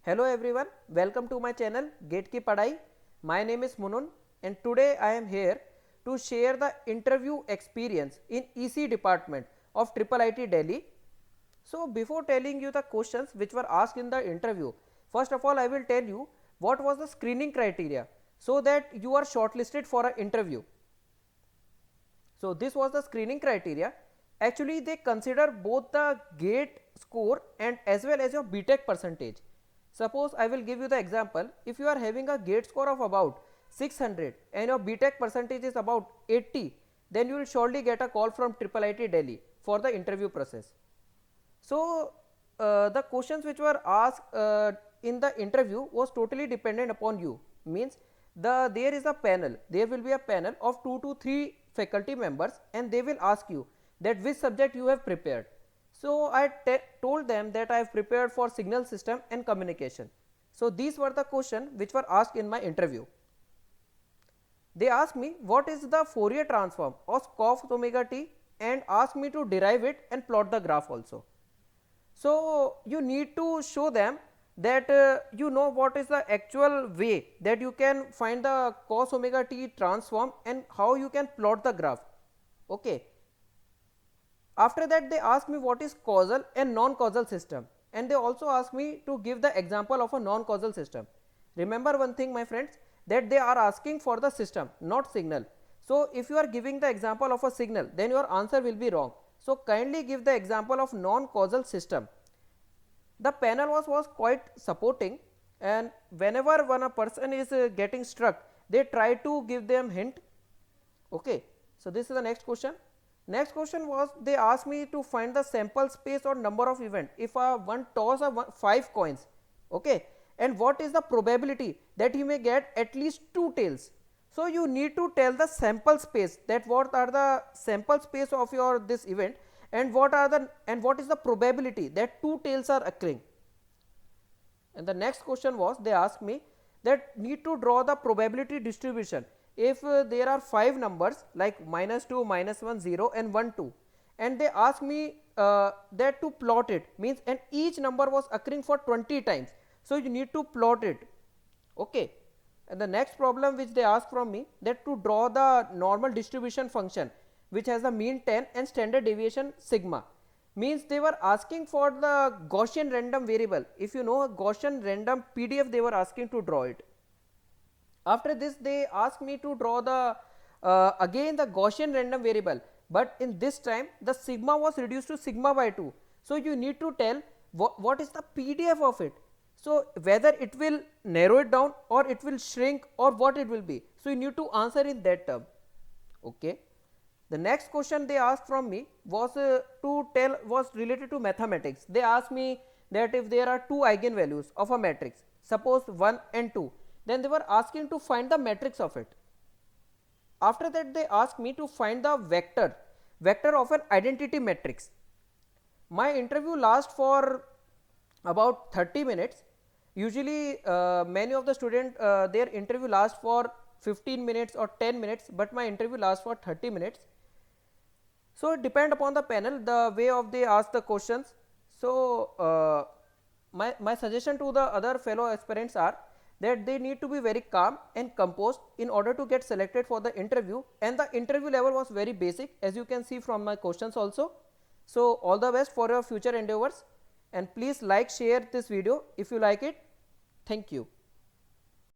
Hello everyone, welcome to my channel GATE की पढ़ाई. My name is Munun and today I am here to share the interview experience in EC department of IIIT Delhi. So before telling you the questions which were asked in the interview, first of all I will tell you what was the screening criteria so that you are shortlisted for an interview. So this was the screening criteria. Actually they consider both the GATE score and as well as your BTech percentage. Suppose I will give you the example, if you are having a GATE score of about 600 and your BTech percentage is about 80, then you will surely get a call from IIIT Delhi for the interview process. So the questions which were asked in the interview was totally dependent upon you. Means there is a panel, there will be a panel of 2 to 3 faculty members and they will ask you that which subject you have prepared. So I told them that I have prepared for signal system and communication. So these were the questions which were asked in my interview. They asked me what is the Fourier transform of cos omega t and asked me to derive it and plot the graph also. So you need to show them that you know what is the actual way that you can find the cos omega t transform and how you can plot the graph. Okay. After that they asked me what is causal and non-causal system, and they also asked me to give the example of a non-causal system. Remember one thing my friends, that they are asking for the system, not signal. So if you are giving the example of a signal, then your answer will be wrong. So kindly give the example of non-causal system. The panel was quite supporting, and whenever one a person is getting struck, they try to give them hint. Okay. So this is the next question. Next question was they asked me to find the sample space or number of event if one toss 5 coins, okay, and what is the probability that he may get at least 2 tails. So you need to tell the sample space, that what are the sample space of your this event and what is the probability that 2 tails are occurring. And the next question was they asked me that need to draw the probability distribution if there are 5 numbers like -2, -1, 0 and 1, 2, and they asked me that to plot it, means and each number was occurring for 20 times. So you need to plot it. Okay. And the next problem which they asked from me, that to draw the normal distribution function which has the mean 10 and standard deviation sigma. Means they were asking for the Gaussian random variable. If you know a Gaussian random PDF, they were asking to draw it. After this they asked me to draw the again the Gaussian random variable, but in this time the sigma was reduced to sigma by 2. So you need to tell what is the PDF of it. So whether it will narrow it down or it will shrink or what it will be. So you need to answer in that term. Okay. The next question they asked from me was was related to mathematics. They asked me that if there are 2 eigenvalues of a matrix, suppose 1 and 2, then they were asking to find the matrix of it. After that they asked me to find the vector of an identity matrix. My interview lasts for about 30 minutes. Usually many of the students their interview lasts for 15 minutes or 10 minutes, but my interview lasts for 30 minutes. So it depends upon the panel, the way of they ask the questions. So my suggestion to the other fellow aspirants are that they need to be very calm and composed in order to get selected for the interview, and the interview level was very basic, as you can see from my questions also. So all the best for your future endeavors, and please like, share this video if you like it. Thank you.